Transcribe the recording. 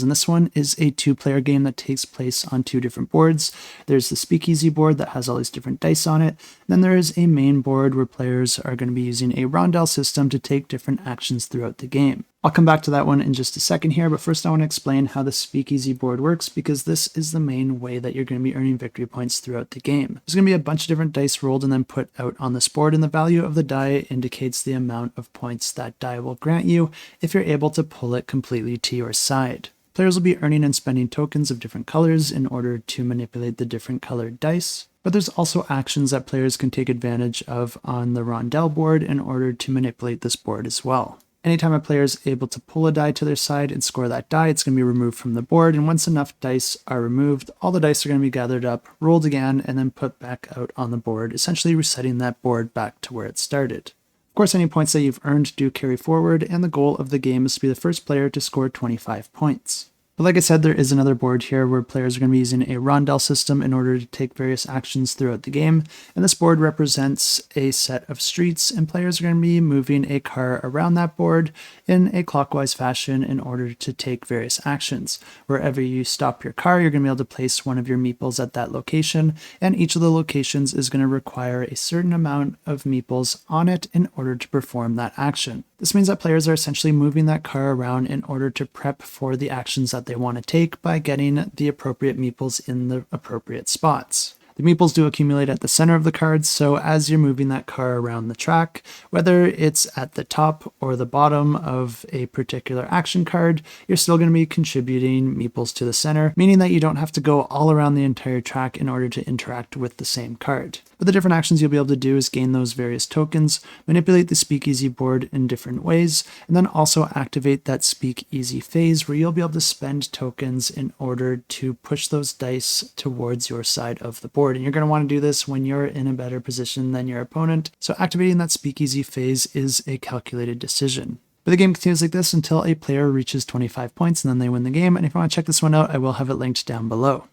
And this one is a 2-player game that takes place on 2 different boards. There's the speakeasy board that has all these different dice on it. Then there is a main board where players are going to be using a rondelle system to take different actions throughout the game. I'll come back to that one in just a second here, but first I want to explain how the speakeasy board works, because this is the main way that you're going to be earning victory points throughout the game. There's going to be a bunch of different dice rolled and then put out on this board, and the value of the die indicates the amount of points that die will grant you if you're able to pull it completely to your side. Players will be earning and spending tokens of different colors in order to manipulate the different colored dice, but there's also actions that players can take advantage of on the rondelle board in order to manipulate this board as well. Anytime a player is able to pull a die to their side and score that die, it's going to be removed from the board, and once enough dice are removed, all the dice are going to be gathered up, rolled again, and then put back out on the board, essentially resetting that board back to where it started. Of course, any points that you've earned do carry forward, and the goal of the game is to be the first player to score 25 points. But like I said, there is another board here where players are going to be using a rondelle system in order to take various actions throughout the game, and this board represents a set of streets, and players are going to be moving a car around that board in a clockwise fashion in order to take various actions. Wherever you stop your car, you're going to be able to place one of your meeples at that location, and each of the locations is going to require a certain amount of meeples on it in order to perform that action. This means that players are essentially moving that car around in order to prep for the actions that they want to take by getting the appropriate meeples in the appropriate spots. The meeples do accumulate at the center of the cards, so as you're moving that car around the track, whether it's at the top or the bottom of a particular action card, you're still going to be contributing meeples to the center, meaning that you don't have to go all around the entire track in order to interact with the same card. But the different actions you'll be able to do is gain those various tokens, manipulate the speakeasy board in different ways, and then also activate that speakeasy phase where you'll be able to spend tokens in order to push those dice towards your side of the board. And you're going to want to do this when you're in a better position than your opponent. So activating that speakeasy phase is a calculated decision. But the game continues like this until a player reaches 25 points and then they win the game. And if you want to check this one out, I will have it linked down below.